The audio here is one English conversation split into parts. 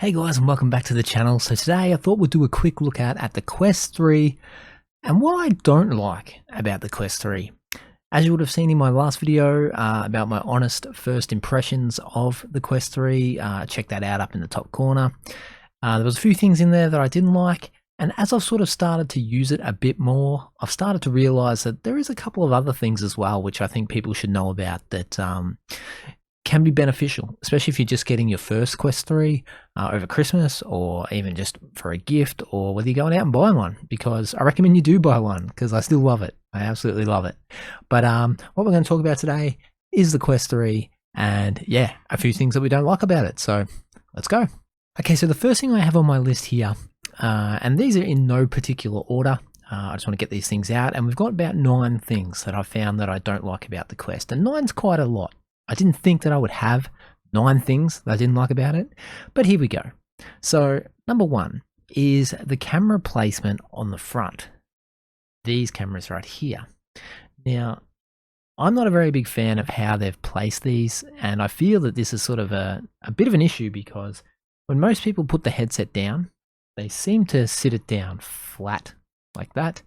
Hey guys, and welcome back to the channel. So today I thought we'd do a quick look at the Quest 3 and what I don't like about the Quest 3. As you would have seen in my last video about my honest first impressions of the Quest 3, check that out up in the top corner. There was a few things in there that I didn't like, and as I've sort of started to use it a bit more, I've started to realize that there is a couple of other things as well which I think people should know about that can be beneficial, especially if you're just getting your first Quest 3 over Christmas, or even just for a gift, or whether you're going out and buying one, because I recommend you do buy one because I still love it. I absolutely love it. But what we're going to talk about today is the Quest 3 and yeah, a few things that we don't like about it. So let's go. Okay, so the first thing I have on my list here, and these are in no particular order. I just want to get these things out, and we've got about 9 things that I found that I don't like about the Quest, and 9's quite a lot. I didn't think that I would have 9 things that I didn't like about it, but here we go. So number 1 is the camera placement on the front. These cameras right here. Now, I'm not a very big fan of how they've placed these, and I feel that this is sort of a bit of an issue because when most people put the headset down, they seem to sit it down flat like that,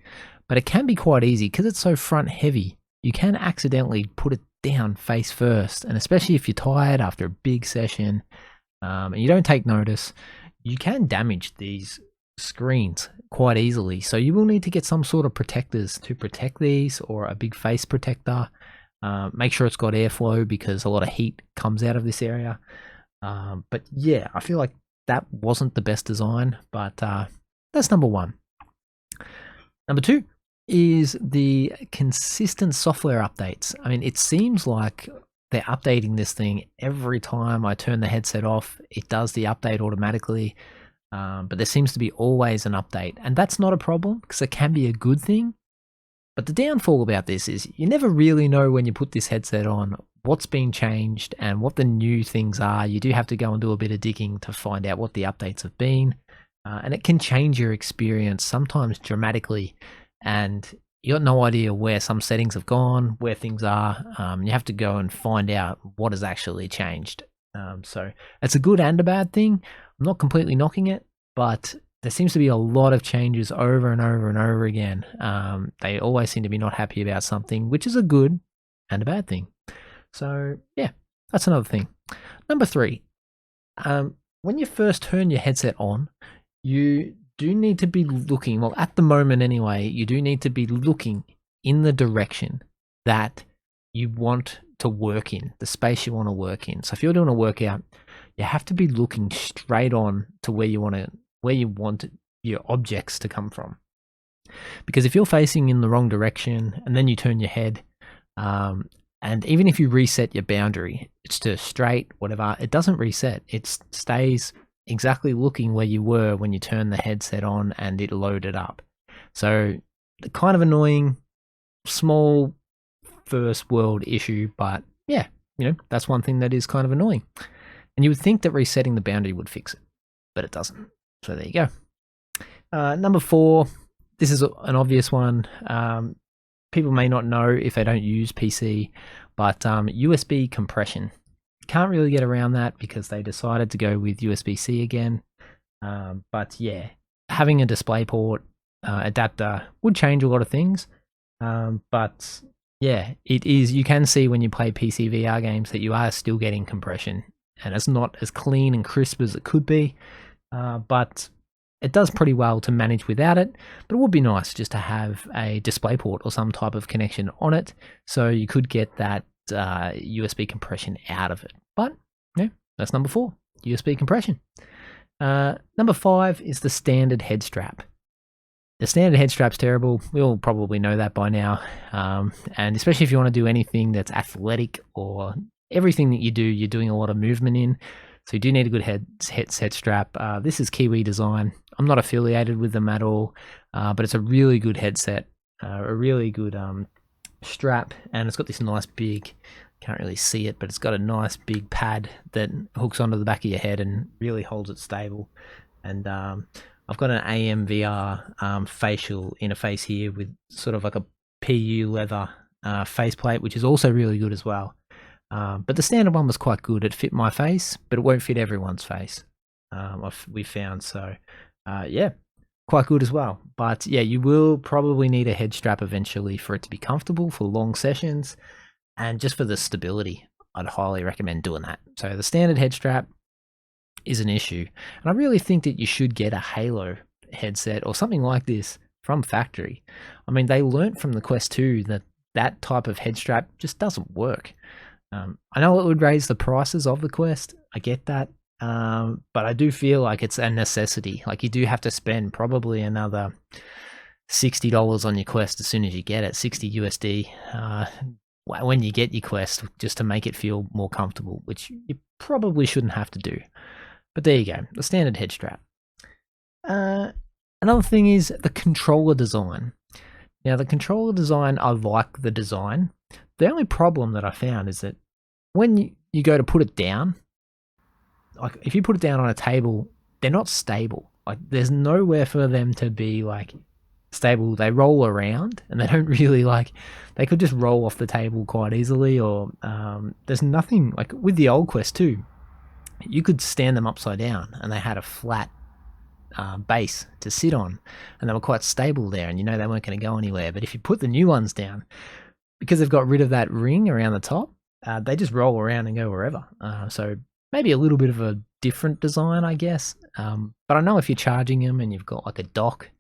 but it can be quite easy because it's so front heavy. You can accidentally put it down face first, and especially if you're tired after a big session and you don't take notice, you can damage these screens quite easily. So you will need to get some sort of protectors to protect these, or a big face protector. Make sure it's got airflow because a lot of heat comes out of this area. But yeah, I feel like that wasn't the best design, but that's number 1. Number 2 is the consistent software updates. I mean, it seems like they're updating this thing every time I turn the headset off. It does the update automatically, but there seems to be always an update, and that's not a problem because it can be a good thing. But the downfall about this is you never really know when you put this headset on what's been changed and what the new things are. You do have to go and do a bit of digging to find out what the updates have been, and it can change your experience sometimes dramatically. And you got no idea where some settings have gone, where things are. You have to go and find out what has actually changed. So it's a good and a bad thing. I'm not completely knocking it, but there seems to be a lot of changes over and over and over again. They always seem to be not happy about something, which is a good and a bad thing. So yeah, that's another thing. Number 3, when you first turn your headset on, you do need to be looking, well, at the moment anyway, you do need to be looking in the direction that you want to work in, the space you want to work in. So if you're doing a workout, you have to be looking straight on to where you want your objects to come from. Because if you're facing in the wrong direction and then you turn your head, and even if you reset your boundary, it's to straight, whatever, it doesn't reset. It stays exactly looking where you were when you turned the headset on and it loaded up. So kind of annoying, small first world issue, but yeah, that's one thing that is kind of annoying. And you would think that resetting the boundary would fix it, but it doesn't. So there you go. Number 4, this is an obvious one. People may not know if they don't use PC, but USB compression. Can't really get around that because they decided to go with USB-C again. But yeah, having a DisplayPort adapter would change a lot of things. But yeah, it is. You can see when you play PCVR games that you are still getting compression, and it's not as clean and crisp as it could be. But it does pretty well to manage without it. But it would be nice just to have a DisplayPort or some type of connection on it, so you could get that USB compression out of it. But yeah, that's number 4, USB compression. Number 5 is the standard head strap. The standard head strap's terrible. We all probably know that by now. And especially if you want to do anything that's athletic, or everything that you do, you're doing a lot of movement in. So you do need a good headset strap. This is Kiwi Design. I'm not affiliated with them at all, but it's a really good headset, a really good strap, and it's got this nice big, can't really see it, but it's got a nice big pad that hooks onto the back of your head and really holds it stable. And I've got an AMVR facial interface here with sort of like a PU leather faceplate, which is also really good as well. But the standard one was quite good. It fit my face, but it won't fit everyone's face. we found. So yeah, quite good as well. But yeah, you will probably need a head strap eventually for it to be comfortable for long sessions, and just for the stability, I'd highly recommend doing that. So the standard head strap is an issue, and I really think that you should get a Halo headset or something like this from factory. I mean, they learnt from the Quest 2 that that type of head strap just doesn't work. I know it would raise the prices of the Quest. I get that. But I do feel like it's a necessity. Like, you do have to spend probably another $60 on your Quest as soon as you get it, 60 USD, when you get your Quest, just to make it feel more comfortable, which you probably shouldn't have to do. But there you go, the standard head strap. Another thing is the controller design. Now, the controller design, I like the design. The only problem that I found is that when you go to put it down, like if you put it down on a table, they're not stable. Like, there's nowhere for them to be like stable. They roll around, and they don't really like, they could just roll off the table quite easily, or there's nothing like with the old Quest 2. You could stand them upside down, and they had a flat base to sit on, and they were quite stable there, and you know they weren't going to go anywhere. But if you put the new ones down, because they've got rid of that ring around the top, they just roll around and go wherever. So maybe a little bit of a different design, I guess. But I know if you're charging them and you've got like a dock,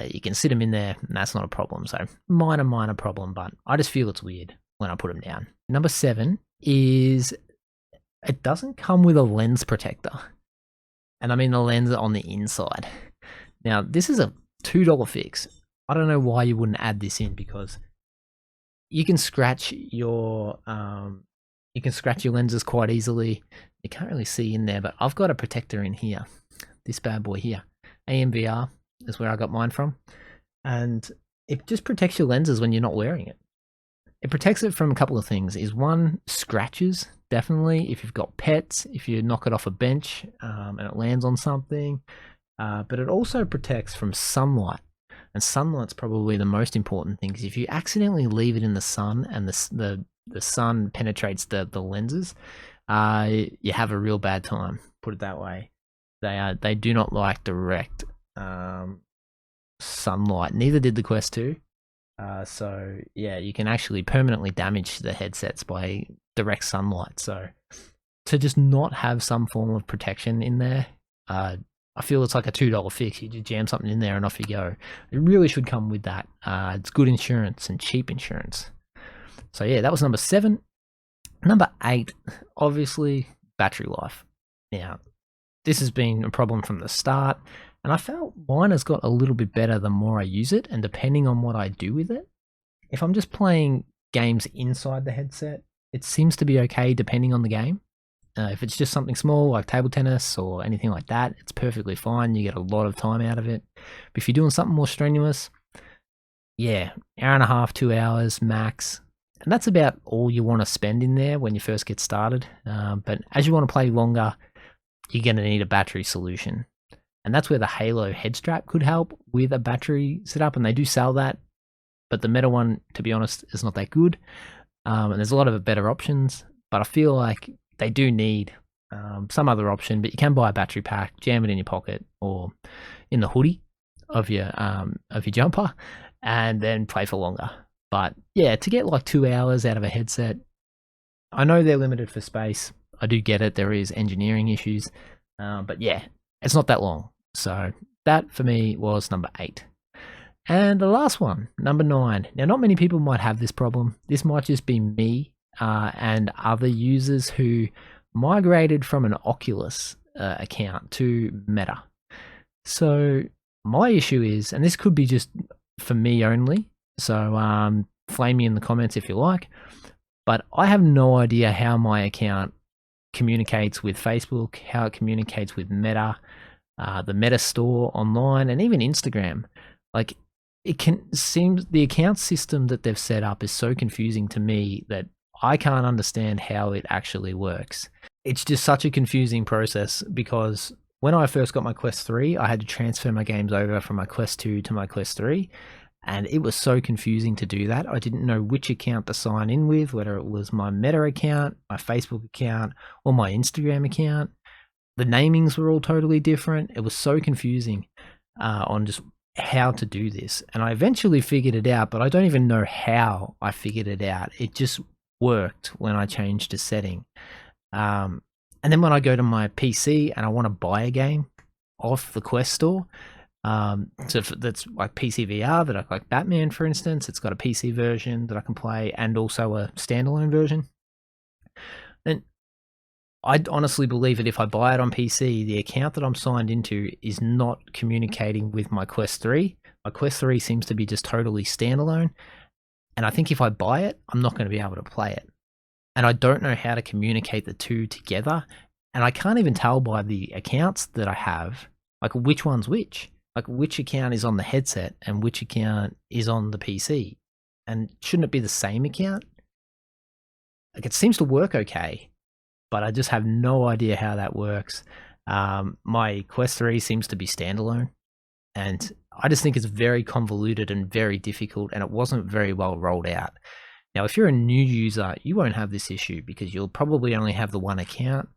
you can sit them in there, and that's not a problem. So minor problem, but I just feel it's weird when I put them down. Number 7 is it doesn't come with a lens protector. And I mean the lens on the inside. Now, this is a $2 fix. I don't know why you wouldn't add this in, because you can scratch your lenses quite easily. You can't really see in there, but I've got a protector in here. This bad boy here. AMVR is where I got mine from. And it just protects your lenses when you're not wearing it. It protects it from a couple of things. Is one, scratches, definitely. If you've got pets, if you knock it off a bench and it lands on something. But it also protects from sunlight. And sunlight's probably the most important thing, because if you accidentally leave it in the sun and the sun penetrates the lenses, you have a real bad time, put it that way. They do not like direct sunlight. Neither did the Quest 2. So yeah, you can actually permanently damage the headsets by direct sunlight. So to just not have some form of protection in there, I feel it's like a $2 fix. You just jam something in there and off you go. It really should come with that. It's good insurance and cheap insurance. So yeah, that was number 7. Number 8, obviously, battery life. Now, this has been a problem from the start, and I felt mine has got a little bit better the more I use it, and depending on what I do with it. If I'm just playing games inside the headset, it seems to be okay depending on the game. If it's just something small like table tennis or anything like that, it's perfectly fine. You get a lot of time out of it. But if you're doing something more strenuous, yeah, hour and a half, 2 hours max. And that's about all you want to spend in there when you first get started. But as you want to play longer, you're going to need a battery solution. And that's where the Halo head strap could help with a battery setup. And they do sell that. But the Meta one, to be honest, is not that good. And there's a lot of better options. But I feel like they do need some other option, but you can buy a battery pack, jam it in your pocket or in the hoodie of your jumper, and then play for longer. But yeah, to get like 2 hours out of a headset, I know they're limited for space. I do get it. There is engineering issues, but yeah, it's not that long. So that for me was number 8. And the last one, number 9. Now, not many people might have this problem. This might just be me and other users who migrated from an Oculus account to Meta. So my issue is, and this could be just for me only, so flame me in the comments if you like, but I have no idea how my account communicates with Facebook, how it communicates with Meta, the Meta store online, and even Instagram. Like, seems the account system that they've set up is so confusing to me that I can't understand how it actually works. It's just such a confusing process, because when I first got my Quest 3, I had to transfer my games over from my Quest 2 to my Quest 3, and it was so confusing to do that. I didn't know which account to sign in with, whether it was my Meta account, my Facebook account, or my Instagram account. The namings were all totally different. It was so confusing on just how to do this. And I eventually figured it out, but I don't even know how I figured it out. It just worked when I changed a setting. And then when I go to my PC and I want to buy a game off the Quest store, so that's like PCVR, that I like Batman, for instance. It's got a PC version that I can play and also a standalone version. And I honestly believe that if I buy it on PC, the account that I'm signed into is not communicating with my Quest 3. My Quest 3 seems to be just totally standalone. And I think if I buy it, I'm not going to be able to play it. And I don't know how to communicate the two together. And I can't even tell by the accounts that I have, like which one's which. Like which account is on the headset and which account is on the PC. And shouldn't it be the same account? Like it seems to work okay, but I just have no idea how that works. My Quest 3 seems to be standalone, and I just think it's very convoluted and very difficult, and it wasn't very well rolled out. Now, if you're a new user, you won't have this issue because you'll probably only have the one account.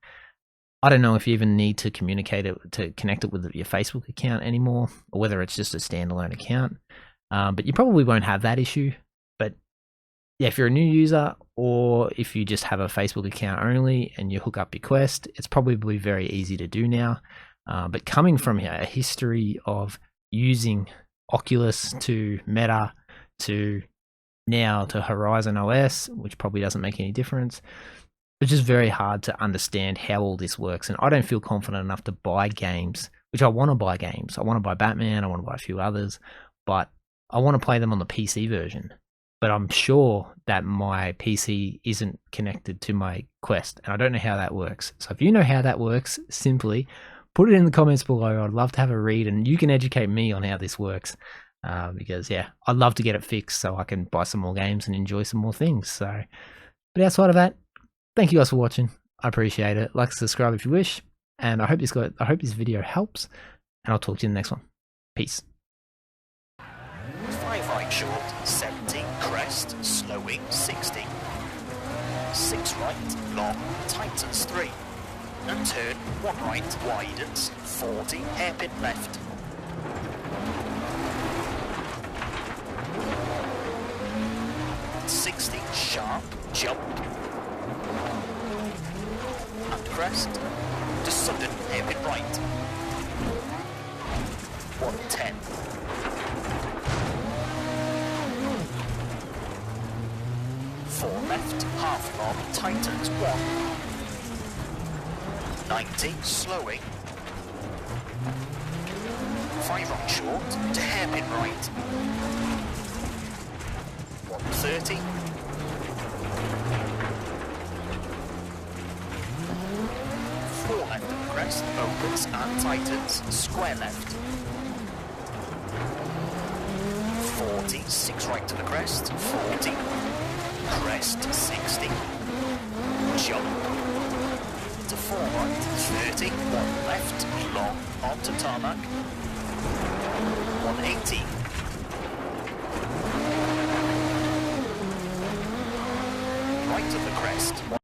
I don't know if you even need to communicate it, to connect it with your Facebook account anymore, or whether it's just a standalone account. But you probably won't have that issue. But yeah, if you're a new user, or if you just have a Facebook account only and you hook up your Quest, it's probably very easy to do now. But coming from a history of using Oculus to Meta to now to Horizon OS, which probably doesn't make any difference, it's just very hard to understand how all this works. And I don't feel confident enough to buy games, which I want to buy games. I want to buy Batman, I want to buy a few others, but I want to play them on the PC version. But I'm sure that my PC isn't connected to my Quest, and I don't know how that works. So if you know how that works, simply put it in the comments below. I'd love to have a read, and you can educate me on how this works. Because yeah, I'd love to get it fixed so I can buy some more games and enjoy some more things. So, but outside of that, thank you guys for watching. I appreciate it. Like, subscribe if you wish, and I hope this video helps, and I'll talk to you in the next one. Peace. 5 right short, 70, crest, slowing, 60. 6 right, long, tightens 3. And turn, 1 right, widens, 40, hairpin left. 60, sharp, jump. And crest, to sudden, hairpin right. 110. 4 left, half long, tightens 1. 90, slowing. 5 right short, to hairpin right. 130. 4 left of the crest, opens and tightens, square left. 40, 6 right to the crest, 40. Crest, 60. Jump. To 4 right, 30. 1 left, long, onto tarmac. 180. Right of the crest.